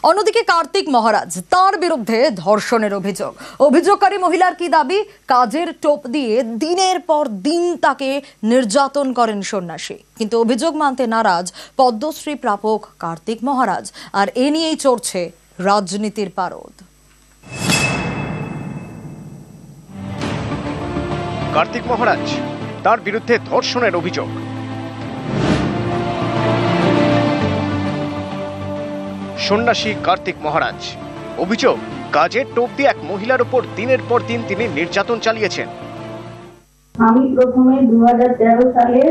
অন্যদিকে কার্তিক মহারাজ, তার বিরুদ্ধে ধর্ষণের অভিযোগ। অভিযোগকারী মহিলার কি দাবি? কাজের টোপ দিয়ে দিনের পর দিন তাকে নির্যাতন করেন সন্ন্যাসী। কিন্তু অভিযোগ মানতে নারাজ পদ্মশ্রী প্রাপক কার্তিক মহারাজ, আর এ নিয়েই চড়ছে রাজনীতির পারদ। কার্তিক মহারাজ, তার বিরুদ্ধে ধর্ষণের অভিযোগ। সন্ন্যাসী কার্তিক মহারাজ, অভিযোগ কাজের টোপ দিয়ে এক মহিলার উপর দিনের পর দিন তিনি নির্যাতন চালিয়েছেন। আমি প্রথমে 2013 সালে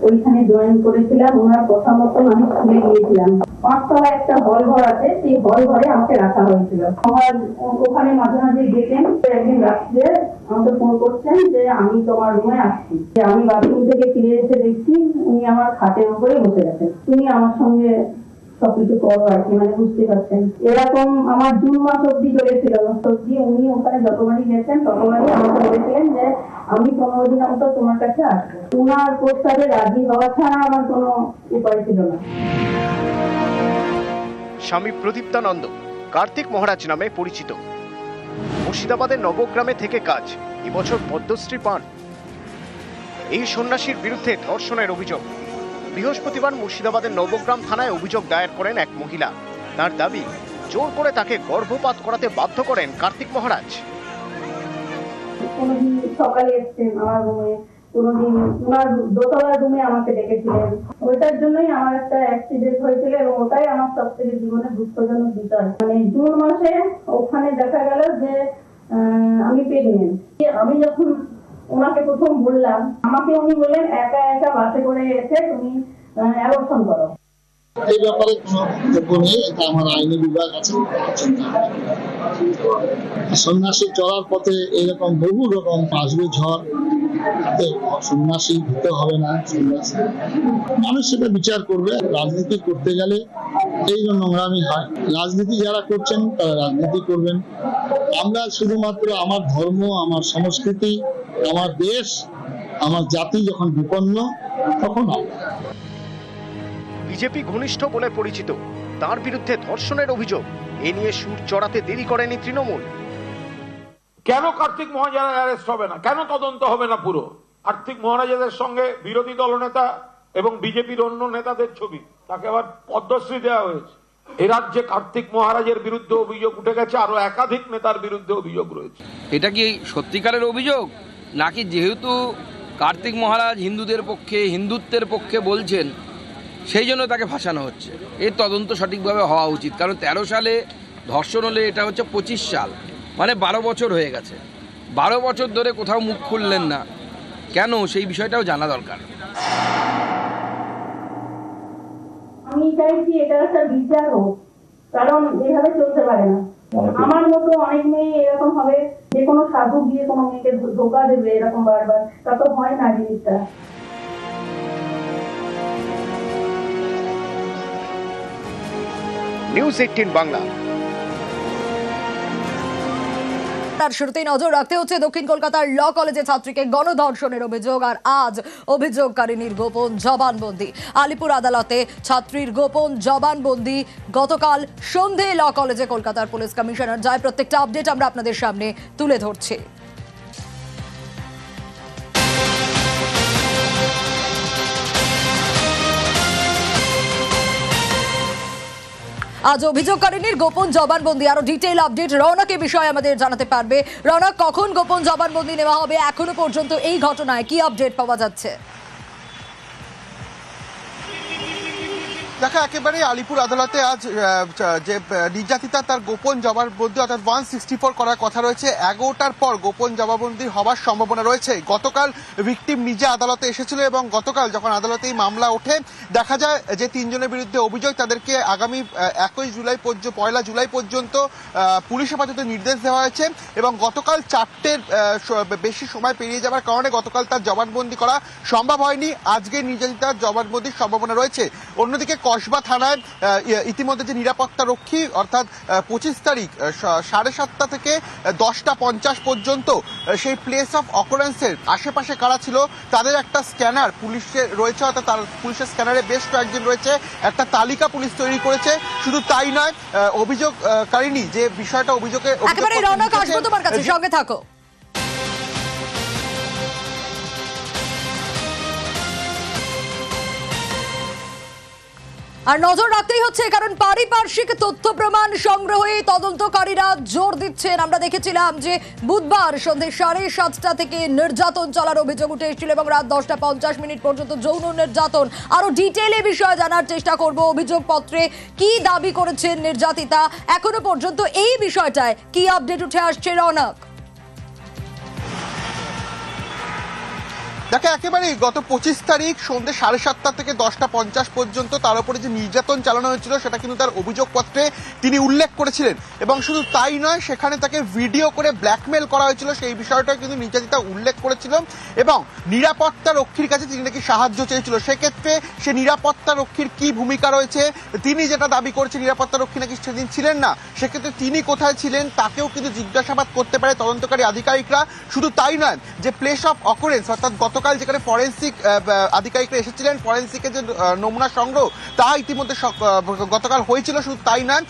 ওইখানে জয়েন করেছিলাম। ওনার কথা মতো আমি স্কুলে গিয়েছিলাম। 5 তলা একটা হল ঘর আছে, সেই হল ঘরে আমাকে রাখা হয়েছিল। আমার ওখানে মাঝে মাঝে যেতেন। একদিন রাত্রে আমাকে ফোন করছেন যে আমি তোমার রুমে আসছি। আমি বাথরুম থেকে ফিরে এসে দেখছি উনি আমার খাটের উপরে বসে গেছেন। তুমি আমার সঙ্গে সবকিছু করো আর কি, মানে বুঝতে পারছেন। এরকম আমার 2 মাস অব্দি চলেছিল। সত্যি উনি ওখানে যতবারই গেছেন ততবারই আমাকে বলেছিলেন যে আমি 15 দিন অন্তর তোমার কাছে আসবো। ওনার প্রস্তাবে রাজি হওয়া ছাড়া আমার কোনো উপায় ছিল না। স্বামী প্রদীপ্তানন্দ কার্তিক মহারাজ নামে পরিচিত। মুর্শিদাবাদের নবগ্রামে থেকে কাজ, এবছর পদ্মশ্রী পান। এই সন্ন্যাসীর বিরুদ্ধে ধর্ষণের অভিযোগ। বৃহস্পতিবার মুর্শিদাবাদের নবগ্রাম থানায় অভিযোগ দায়ের করেন এক মহিলা। তার দাবি, জোর করে তাকে গর্ভপাত করাতে বাধ্য করেন কার্তিক মহারাজ। কোনদিন সকালে এসছেন আমার রুমে, কোনদিন ওনার দোতলার রুমে আমাকে ডেকেছিলেন। ওইটার জন্যই আমার একটা অ্যাক্সিডেন্ট হয়েছিল এবং ওটাই আমার সব থেকে জীবনে দুঃখজনক বিষয়। মানে জুন মাসে ওখানে দেখা গেল যে আমি প্রেগনেন্ট। আমি যখন ওনাকে প্রথম বললাম, আমাকে উনি বললেন একা একা বাসে করে এসে তুমি অ্যাবর্শন করো। এই ব্যাপারে কোনো বক্তব্য নেই, এটা আমার আইনি বিভাগ আছে। সন্ন্যাসী চলার পথে এরকম বহু রকম আসবে ঝড়, সন্ন্যাসী দিতে হবে না। সন্ন্যাসী মানুষ সেটা বিচার করবে। রাজনীতি করতে গেলে এই নোংরামি হয়। রাজনীতি যারা করছেন তারা রাজনীতি করবেন। আমরা শুধুমাত্র আমার ধর্ম, আমার সংস্কৃতি, আমার দেশ, আমার জাতি যখন বিপন্ন তখন বিজেপি ঘনিষ্ঠ বলে পরিচিত, তার বিরুদ্ধে ধর্ষণের অভিযোগ। এ নিয়ে সুর চড়াতে দেরি করেনি তৃণমূল। কেন কার্তিক মহারাজ অ্যারেস্ট হবে না? কেন তদন্ত হবে না পুরো? কার্তিক মহারাজের সঙ্গে বিরোধী দলনেতা এবং বিজেপির অন্য নেতাদের ছবি, তাকে আবার পদ্মশ্রী দেওয়া হয়েছে। এ রাজ্যে কার্তিক মহারাজের বিরুদ্ধে অভিযোগ উঠে গেছে, আরো একাধিক নেতার বিরুদ্ধে অভিযোগ রয়েছে। এটা কি সত্যিকারের অভিযোগ, নাকি যেহেতু কার্তিক মহারাজ হিন্দুদের পক্ষে, হিন্দুত্বের পক্ষে বলছেন, সেই জন্য তাকে ফাঁসানো হচ্ছে? এর তদন্ত সঠিকভাবে হওয়া উচিত। কারণ 13 সালে ধর্ষণ হলে এটা হচ্ছে 25 সাল, মানে 12 বছর হয়ে গেছে। 12 বছর ধরে কোথাও মুখ খুললেন না কেন, সেই বিষয়টাও জানা দরকার। আমি চাইছি এটা একটা বিচার হোক, কারণ এভাবে চলতে পারে না। আমার মতো অনেক মেয়ে এরকম হবে, যে কোনো সাধু গিয়ে কোনো মেয়েকে ধোকা দেবে এরকম বারবার, তা তো হয় না জিনিসটা। নিউজ 18 বাংলা। তার শুরুতেই নজর রাখতে হচ্ছে দক্ষিণ কলকাতার ল কলেজে ছাত্রীকে গণধর্ষণের অভিযোগ, আর আজ অভিযোগকারিনীর গোপন জবানবন্দি। আলিপুর আদালতে ছাত্রীর গোপন জবানবন্দি গতকাল সন্ধে ল কলেজে কলকাতার পুলিশ কমিশনার যায়। প্রত্যেকটা আপডেট আমরা আপনাদের সামনে তুলে ধরছি। আজ অভিযোগকারিনীর গোপন জবানবন্দি, আরো ডিটেইল আপডেট রৌনক এ বিষয়ে আমাদের জানাতে পারবে। রৌনক, কখন গোপন জবানবন্দি নেওয়া হবে? এখনো পর্যন্ত এই ঘটনায় কি আপডেট পাওয়া যাচ্ছে? দেখা একেবারে আলিপুর আদালতে আজ যে নির্যাতিতা তার গোপন জবানবন্দি অর্থাৎ 164 করার কথা রয়েছে। 11টার পর গোপন জবানবন্দি হওয়ার সম্ভাবনা রয়েছে। গতকাল ভিকটিম নিজে আদালতে এসেছিল এবং গতকাল যখন আদালতে এই মামলা ওঠে, দেখা যায় যে 3 জনের বিরুদ্ধে অভিযোগ, তাদেরকে আগামী 1 জুলাই পর্যন্ত পুলিশ হেফাজতে নির্দেশ দেওয়া হয়েছে এবং গতকাল 4টের বেশি সময় পেরিয়ে যাওয়ার কারণে গতকাল তার জবানবন্দি করা সম্ভব হয়নি। আজকে নির্যাতিতার জবানবন্দির সম্ভাবনা রয়েছে। অন্যদিকে কসবা থানায় ইতিমধ্যে যে নিরাপত্তা রক্ষী অর্থাৎ 25 তারিখ 7:30 থেকে 10:50 পর্যন্ত সেই প্লেস অফ অকারেন্সের আশেপাশে কারা ছিল তাদের একটা স্ক্যানার পুলিশের রয়েছে, অর্থাৎ তার পুলিশের স্ক্যানারে বেশ কয়েকজন রয়েছে, একটা তালিকা পুলিশ তৈরি করেছে। শুধু তাই নয়, অভিযোগকারিনী যে বিষয়টা একেবারে রৌনক, আসবো তোমার কাছে, সঙ্গে থাকো। আর নজর রাখতেই হচ্ছে, কারণ পারিপার্শ্বিক তথ্য প্রমাণ সংগ্রহে তদন্তকারীরা জোর দিচ্ছেন। আমরা দেখেছিলাম যে বুধবার সন্ধ্যে 7:30 থেকে নির্যাতন চলার অভিযোগ উঠে এসেছিল এবং রাত 10:50 পর্যন্ত যৌন নির্যাতন। আরো ডিটেইলে বিষয় জানার চেষ্টা করব। অভিযোগপত্রে কি দাবি করেছেন নির্যাতিতা, এখনো পর্যন্ত এই বিষয়টায় কি আপডেট উঠে আসছে রৌনক? দেখে একেবারেই গত 25 তারিখ সন্ধ্যে 7:30 থেকে 10:50 পর্যন্ত তার উপরে যে নির্যাতন চালানো হয়েছিল সেটা কিন্তু তার অভিযোগপত্রে তিনি উল্লেখ করেছিলেন। এবং শুধু তাই নয়, সেখানে তাকে ভিডিও করে ব্ল্যাকমেল করা হয়েছিল, সেই বিষয়টা কিন্তু নির্যাতিতা উল্লেখ করেছিল। এবং নিরাপত্তা রক্ষীর কাছে তিনি নাকি সাহায্য চেয়েছিল। সেক্ষেত্রে সে নিরাপত্তা রক্ষীর কি ভূমিকা রয়েছে, তিনি যেটা দাবি করছে নিরাপত্তা রক্ষী নাকি সেদিন ছিলেন না, সেক্ষেত্রে তিনি কোথায় ছিলেন তাকেও কিন্তু জিজ্ঞাসাবাদ করতে পারে তদন্তকারী আধিকারিকরা। শুধু তাই নয়, যে প্লেস অফ অকারেন্স অর্থাৎ গতকাল যেখানে ফরেন্সিক আধিকারিকরা এসেছিলেন, ফরেন্সিকের যে নমুনা সংগ্রহ তা ইতিমধ্যে গতকাল হয়েছিল। শুধু তাই নয়,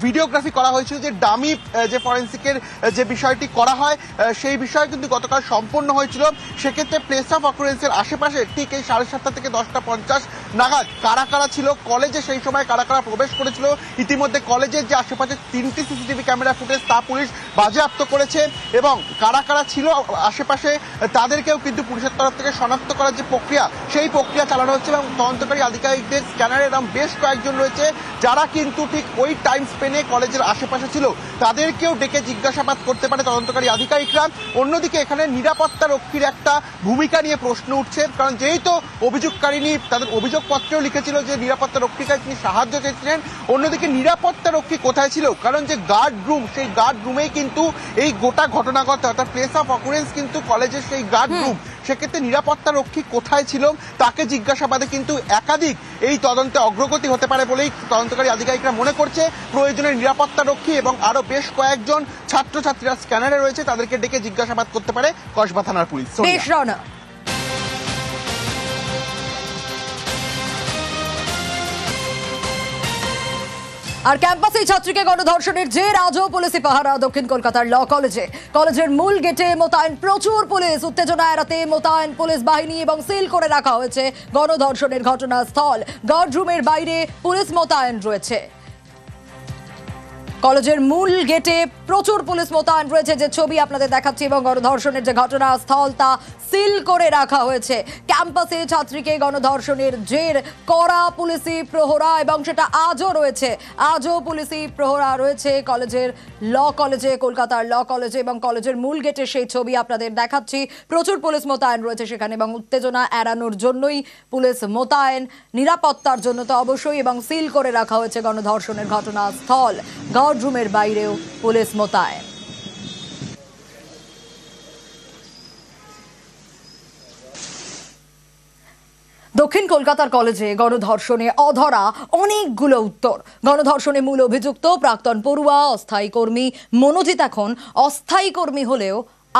ভিডিওগ্রাফি করা হয়েছিল, যে ডামি যে ফরেন্সিকের যে বিষয়টি করা হয় সেই বিষয় কিন্তু গতকাল সম্পন্ন হয়েছিল। সেক্ষেত্রে প্লেস অফ অকারেন্সের আশেপাশে ঠিক এই 7:30 থেকে 10:50 নাগাদ কারা কারা ছিল, কলেজে সেই সময় কারা কারা প্রবেশ করেছিল, ইতিমধ্যে কলেজের যে আশেপাশে 3টি সিসিটিভি ক্যামেরা ফুটেজ তা পুলিশ বাজেয়াপ্ত করেছে। এবং কারা কারা ছিল আশেপাশে তাদেরকেও কিন্তু পুলিশের তরফ থেকে শনাক্ত করার যে প্রক্রিয়া সেই প্রক্রিয়া চালানো হচ্ছে। এবং তদন্তকারী আধিকারিকদের স্ক্যানারে এরকম বেশ কয়েকজন রয়েছে যারা কিন্তু ঠিক ওই টাইম স্পেনে কলেজের আশেপাশে ছিল, তাদেরকেও ডেকে জিজ্ঞাসাবাদ করতে পারে তদন্তকারী আধিকারিকরা। অন্যদিকে এখানে নিরাপত্তা রক্ষীর একটা ভূমিকা নিয়ে প্রশ্ন উঠছে, কারণ যেহেতু অভিযোগকারিনী তাদের অভিযোগপত্রেও লিখেছিল যে নিরাপত্তা রক্ষীকে তিনি সাহায্য চেয়েছিলেন, অন্যদিকে নিরাপত্তা রক্ষী কোথায় ছিল, কারণ যে গার্ড রুম সেই গার্ড রুমেই কিন্তু এই গোটা ঘটনা ঘটে, অর্থাৎ প্লেস অফ অকারেন্স কিন্তু কলেজের সেই গার্ড রুম। সেক্ষেত্রে নিরাপত্তা রক্ষী কোথায় ছিল তাকে জিজ্ঞাসাবাদে কিন্তু একাধিক এই তদন্তে অগ্রগতি হতে পারে বলেই তদন্তকারী আধিকারিকরা মনে করছে। প্রয়োজনে নিরাপত্তা রক্ষী এবং আরো বেশ কয়েকজন ছাত্রছাত্রীরা স্ক্যানারে রয়েছে, তাদেরকে ডেকে জিজ্ঞাসাবাদ করতে পারে কসবা থানার পুলিশ। আর ক্যাম্পাসে ছাত্রীকে গণধর্ষণের জের আজও পুলিশি পাহারা দক্ষিণ কলকাতার ল কলেজে। কলেজের মূল গেটে মোতায়েন প্রচুর পুলিশ। উত্তেজনা এড়াতে মোতায়েন পুলিশ বাহিনী এবং সিল করে রাখা হয়েছে গণধর্ষণের ঘটনাস্থল। গার্ড রুমের বাইরে পুলিশ মোতায়েন রয়েছে। কলেজের মূল গেটে প্রচুর পুলিশ মোতায়েন রয়েছে, যে ছবি আপনাদের দেখাচ্ছি, এবং গণধর্ষণের যে ঘটনাস্থল তা সিল করে রাখা হয়েছে। ক্যাম্পাসে ছাত্রীকে গণধর্ষণের জের কড়া পুলিশি প্রহরা, এবং সেটা আজও রয়েছে। আজও পুলিশি প্রহরা রয়েছে কলেজে, কলকাতার ল কলেজে, এবং কলেজের মূল গেটে সেই ছবি আপনাদের দেখাচ্ছি। প্রচুর পুলিশ মোতায়েন রয়েছে সেখানে, এবং উত্তেজনা এড়ানোর জন্যই পুলিশ মোতায়েন, নিরাপত্তার জন্য তো অবশ্যই, এবং সিল করে রাখা হয়েছে গণধর্ষণের ঘটনাস্থল। গার্ড রুমের বাইরেও পুলিশ মোতায়েন। দক্ষিণ কলকাতার কলেজে গণধর্ষণে অধরা অনেকগুলো উত্তর। গণধর্ষণে মূল অভিযুক্ত প্রাক্তন পড়ুয়া অস্থায়ী কর্মী মনোজিৎ এখন অস্থায়ী কর্মী হলেও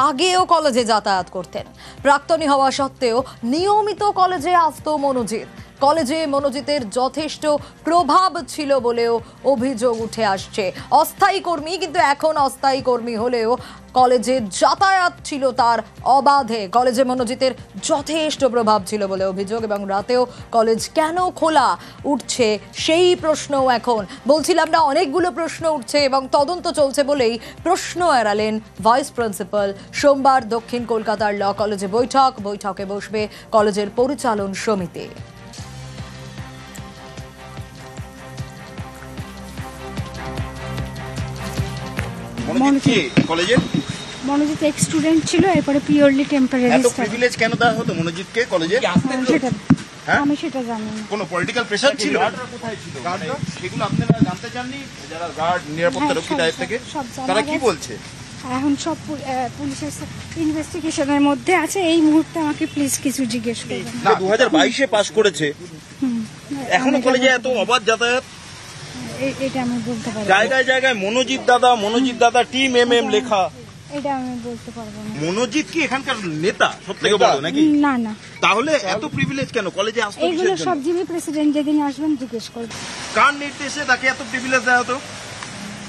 আগেও কলেজে যাতায়াত করতেন। প্রাক্তনী হওয়া সত্ত্বেও নিয়মিত কলেজে আসত মনোজিৎ। কলেজে মনোজিতের যথেষ্ট প্রভাব ছিল বলেও অভিযোগ উঠে আসছে। অস্থায়ী কর্মী, কিন্তু এখন অস্থায়ী কর্মী হলেও কলেজে যাতায়াত ছিল তার অবাধে। কলেজে মনোজিতের যথেষ্ট প্রভাব ছিল বলে অভিযোগ, এবং রাতেও কলেজ কেন খোলা উঠছে সেই প্রশ্নও এখন। বলছিলাম না, অনেকগুলো প্রশ্ন উঠছে এবং তদন্ত চলছে বলেই প্রশ্ন এড়ালেন ভাইস প্রিন্সিপাল। সোমবার দক্ষিণ কলকাতার ল কলেজে বৈঠকে বসবে কলেজের পরিচালন সমিতি। মনোজিৎ এক্স স্টুডেন্ট ছিল, এরপরে পিওরলি টেম্পোরারি। এত প্রিভিলেজ কেন দেওয়া হতো মনোজিৎকে কলেজে? আমি সেটা জানি না। কোনো পলিটিক্যাল প্রেসার ছিল? কোথায় ছিল সেগুলো আপনারা জানতে চাননি? যারা গার্ড নিরাপত্তা রক্ষী দায়িত্ব থেকে তারা কি বলছে? এখন সব পুলিশের ইনভেস্টিগেশনের মধ্যে আছে। এই মুহূর্তে আমাকে প্লিজ কিছু জিজ্ঞেস করবেন না। 2022-এ পাস করেছে, এখনো কলেজে এত অবাধ যাতায়াত, এটা আমি বলতে পারবো না। জায়গায় জায়গায় মনোজিৎ দাদা টিম এমএম লেখা। এটা আমি বলতে পারবো না। মনোজিৎ কি এখানকার নেতা সবথেকে বড় নাকি? না না, তাহলে এত প্রিভিলেজ কেন কলেজে আসতে? এইগুলো সব জিবি প্রেসিডেন্ট যেদিন আসবেন জিজ্ঞেস করবেন। কার নির্দেশে তাকে এত প্রিভিলেজ দেওয়া হতো?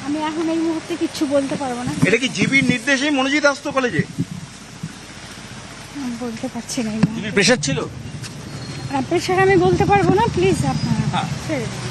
আমি এখন এই মুহূর্তে কিচ্ছু বলতে পারবো না। এটা কি জিবির নির্দেশেই মনোজিৎ আসতো কলেজে? আমি বলতে পারছি না। জিবির প্রেশার ছিল? প্রেশার আমি বলতে পারবো না, প্লিজ আপনারা ছেড়ে দিন।